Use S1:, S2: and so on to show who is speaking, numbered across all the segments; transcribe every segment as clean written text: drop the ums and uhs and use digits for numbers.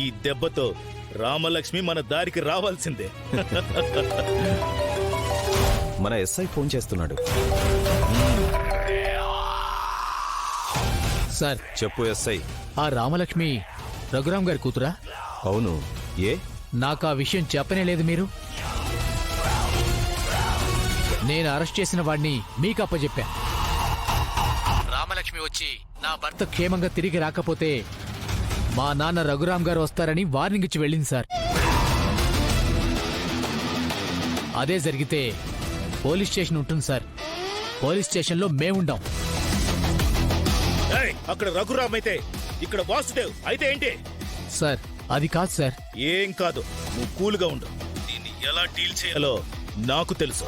S1: ఈ దెబ్బతో రామలక్ష్మి మన దారికి రావాల్సిందే.
S2: మన ఎస్ఐ ఫోన్ చేస్తున్నాడు.
S3: సార్
S2: చెప్పు ఎస్ఐ.
S3: ఆ రామలక్ష్మి రఘురాం గారి కూతురా?
S2: అవును. ఏ?
S3: నాకు ఆ విషయం చెప్పనే లేదు మీరు. నేను అరెస్ట్ చేసిన వాడిని మీకు అప్పచెప్పా. రామలక్ష్మి వచ్చి నా భర్త క్షేమంగా తిరిగి రాకపోతే మా నాన్న రఘురాం గారు వస్తారని వార్నింగ్ ఇచ్చి వెళ్ళింది సార్. అదే జరిగితే పోలీస్ స్టేషన్ ఉంటుంది సార్. పోలీస్ స్టేషన్లో మేముంటాం.
S1: అక్కడ రఘురామ్ అయితే ఇక్కడ వాసుదేవ్ అయితే ఏంటి?
S3: సార్ అది కాదు సార్.
S1: ఏం కాదు, నువ్వు కూల్గా ఉండు. దీన్ని ఎలా డీల్ చేయాలో నాకు తెలుసు.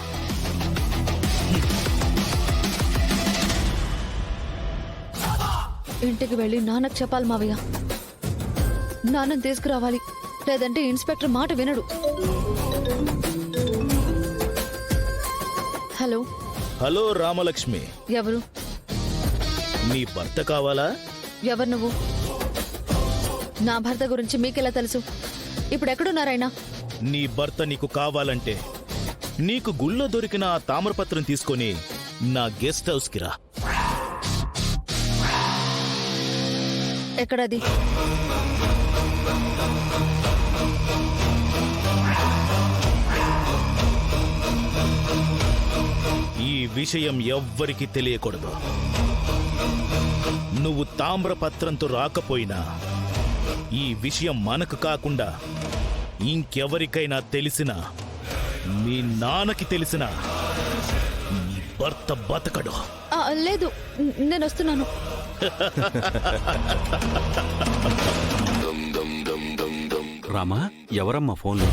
S4: ఇంటికి వెళ్ళి నాన్నకు చెప్పాలి మావయ్య. నాన్నని తీసుకురావాలి, లేదంటే ఇన్స్పెక్టర్ మాట వినడు. Hello
S1: hello Ramalakshmi.
S4: ఎవరు?
S1: నీ భర్త కావాలా?
S4: ఎవరు నువ్వు? నా భర్త గురించి మీకెలా తెలుసు? ఇప్పుడు ఎక్కడున్నారాయన?
S1: నీ భర్త నీకు కావాలంటే నీకు గుళ్ళో దొరికిన ఆ తామ్రపత్రం తీసుకొని నా గెస్ట్ హౌస్ కి రా.
S4: ఎక్కడది?
S1: ఈ విషయం ఎవ్వరికి తెలియకూడదు. నువ్వు తామ్రపత్రంతో రాకపోయినా ఈ విషయం మనకు కాకుండా ఇంకెవరికైనా తెలిసినా, మీ నాన్నకి తెలిసినా నీ భర్త బతకడు.
S4: లేదు, నేను వస్తున్నాను.
S5: రామా, ఎవరమ్మా ఫోన్లో?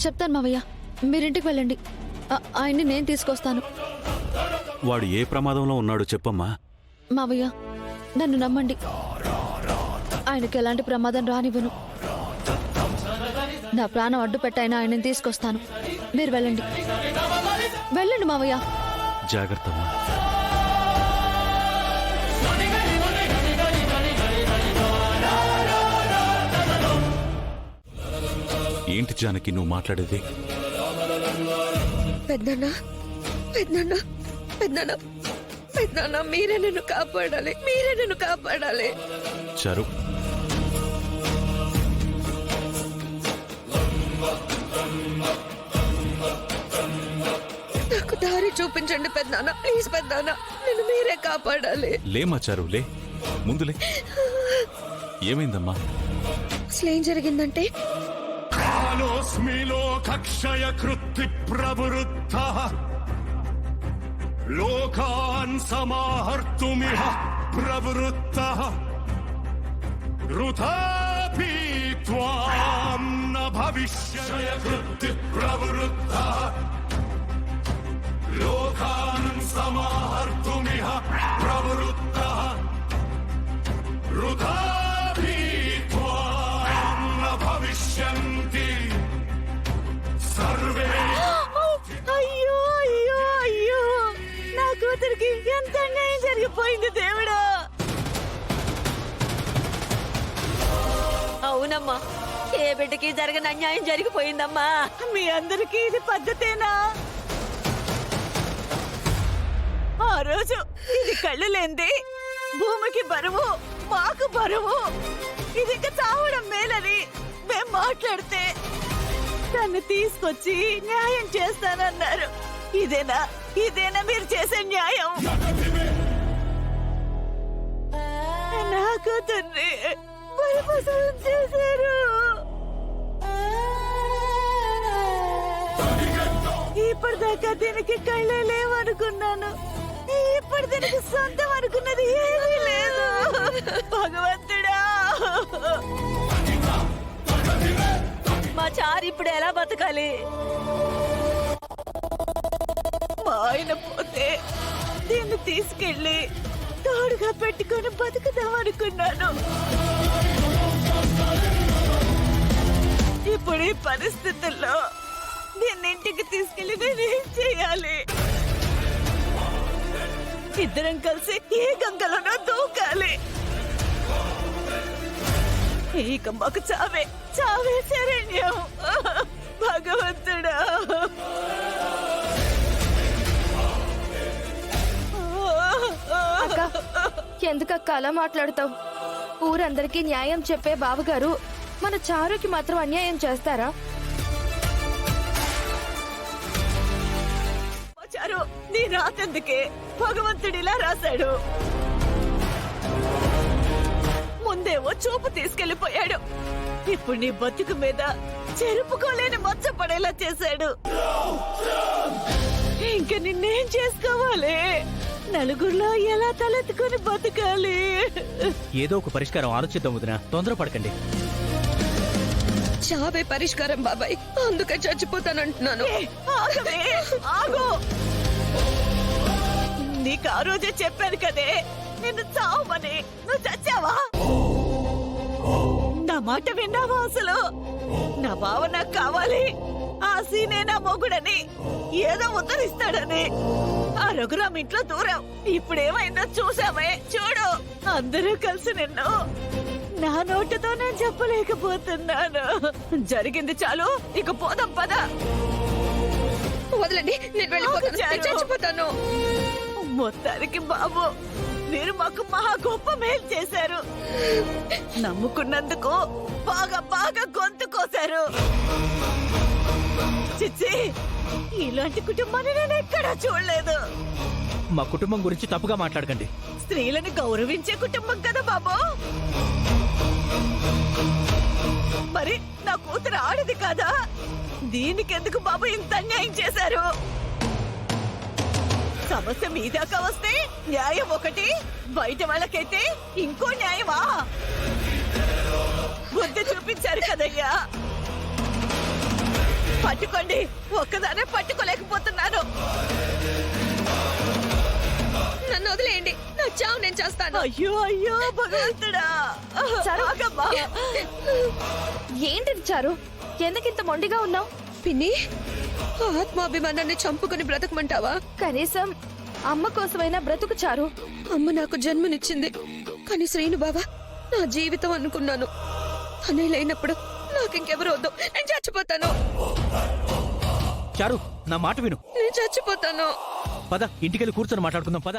S4: చెప్తాను మావయ్య, మీరింటికి వెళ్ళండి. ఆయన్ని నేను తీసుకొస్తాను.
S5: వాడు ఏ ప్రమాదంలో ఉన్నాడో చెప్పమ్మా.
S4: మావయ్య, నన్ను నమ్మండి. ఆయనకి ఎలాంటి ప్రమాదం రానివ్వను. నా ప్రాణం అడ్డు పెట్టైనా ఆయనని తీసుకొస్తాను. మీరు వెళ్ళండి, వెళ్ళండి మావయ్య.
S5: జాగ్రత్త. ఏంటి జానకి నువ్వు మాట్లాడేది?
S6: పెద్దన్నా, పెద్దన్నా, పెద్దన్నా, పెద్దన్నా, మీరే నన్ను కాపాడాలి, మీరే నన్ను కాపాడాలి.
S5: చరు,
S6: నాకు దారి చూపించండి పెద్దన్నా, ప్లీజ్ పెద్దన్నా, నన్ను మీరే కాపాడాలి.
S5: లేమా చారు, లే, ముందులే. ఏమైందమ్మా?
S6: అసలు ఏం జరిగిందంటే,
S7: కక్షయ కృత్తి ప్రవృత్త లోకాన్ సమాహర్తుమిహ ప్రవృత్త వృథాపి త్వాం న భవిష్యయ కృత్తి ప్రవృత్త లోకాన్ సమాహర్తుమిహ ప్రవృత్త వృథాపి త్వాం న భవిష్యంతి సర్వే.
S6: అయ్యో అయ్యో అయ్యో, నా కూతురికి ఎంత అన్యాయం జరిగిపోయింది దేవుడా. అవునమ్మా, ఏ బిడ్డకి జరగని అన్యాయం జరిగిపోయిందమ్మా. మీ అందరికీ ఇది పద్ధతేనా? ఆ రోజు ఇది కళ్ళు లేంది, భూమికి బరువు, మాకు బరువు, ఇది ఇంకా చావడం మేలని మేం మాట్లాడితే నన్ను తీసుకొచ్చి న్యాయం చేస్తానన్నారు. ఇదేనా ఇదేనా మీరు చేసే న్యాయం? నా కూతుర్ని బలిపశువుని చేశారు. ఇప్పటిదాకా దీనికి కళ్ళే లేవనుకున్నాను, ఇప్పుడు దీనికి సొంతం అనుకున్నది ఏమీ లేదు. భగవంతుడా, మా చారు ఇప్పుడు ఎలా బతకాలి? మా ఆయన పోతే దీన్ని తీసుకెళ్లి తోడుగా పెట్టుకొని బతుకుదాం అనుకున్నాను. ఇప్పుడు ఈ పరిస్థితుల్లో దీన్ని ఇంటికి తీసుకెళ్లి నేనేం చేయాలి? ఇద్దరం కలిసి ఏ గంగలోనో దూకాలి. ఇక మాకు చావే చావే శరణ్యం భగవంతుడా.
S4: అక్క ఎందుకక్క అలా మాట్లాడతావు? ఊరందరికీ న్యాయం చెప్పే బావగారు మన చారుకి మాత్రం అన్యాయం చేస్తారా?
S6: చారు, నీ రాతెందుకే భగవంతుడిలా రాశాడు. ముందేమో చూపు తీసుకెళ్లిపోయాడు, ఇప్పుడు నీ బతుకు మీద చెరుపుకోలేని మచ్చ పడేలా చేశాడు. ఇంక నిన్నేం చేసుకోవాలి? నలుగురిలో ఎలా తలెత్తుకుని బతకాలి?
S8: ఏదో ఒక పరిష్కారం ఆలోచిద్దాం వదినా, తొందరపడకండి.
S9: చావే పరిష్కారం బాబాయ్, అందుకే చచ్చిపోతానంటున్నాను.
S6: ఏ, ఆగవే, ఆగు. నీకు ఆ రోజే చెప్పాను కదే నిన్ను చావమని. నువ్వు చచ్చావా? నా మాట విన్నావా అసలు? నా బావ నాకు కావాలి, ఆ సీనే నా మొగుడని, ఏదో ఉద్ధరిస్తాడని. ఆ రఘురామ్ ఇంట్లో దూరం. ఇప్పుడేమైందో చూసావే, చూడు. అందరూ కలిసి నిన్ను నా నోటితో నేను చెప్పలేకపోతున్నాను. జరిగింది చాలు, ఇక పోదాం పద.
S9: వదలండి, నేను వెళ్ళిపోతాను, నేను చచ్చిపోతాను.
S6: మొత్తానికి బాబు, మీరు మాకు మహా గొప్ప మేలు చేశారు. నమ్ముకున్నందుకు బాగా బాగా గొంతు కోసారు. చిచ్చి, ఇలాంటి కుటుంబాన్ని నేను ఎక్కడా చూడలేదు.
S8: మా కుటుంబం గురించి తప్పుగా మాట్లాడకండి.
S6: స్త్రీలను గౌరవించే కుటుంబం కదా బాబు. మరి నా కూతురు ఆడది కదా, దీనికెందుకు బాబు ఇంత అన్యాయం చేశారు? సమస్య మీదాకా వస్తే న్యాయం ఒకటి, బయట వాళ్ళకైతే ఇంకో న్యాయమా? బుద్ధి చూపించారు కదయ్యా. పట్టుకోండి, ఒక్కదానే పట్టుకోలేకపోతున్నాను.
S9: నన్ను వదిలేయండి, నా చావు నేను చేస్తాను.
S6: అయ్యో అయ్యో భగవంతుడా. ఆగమ్మా.
S4: ఏంటి చారు, ఎందుకింత మొండిగా ఉన్నావు?
S9: పిన్ని, ఆత్మాభిమానాన్ని చంపుకుని బ్రతకమంటావా?
S4: కనీసం అమ్మ కోసమైనా బ్రతుకు చారు.
S9: అమ్మ నాకు జన్మనిచ్చింది, కానీ శ్రీను బావా నా జీవితం అనుకున్నాను. అనే లేనప్పుడు నాకింకెవరు వద్దు, నేను చచ్చిపోతాను.
S8: చారు, నా మాట విను.
S9: నేను చచ్చిపోతాను.
S8: పద, ఇంటికెళ్ళి కూర్చొని మాట్లాడుకుందాం. పద.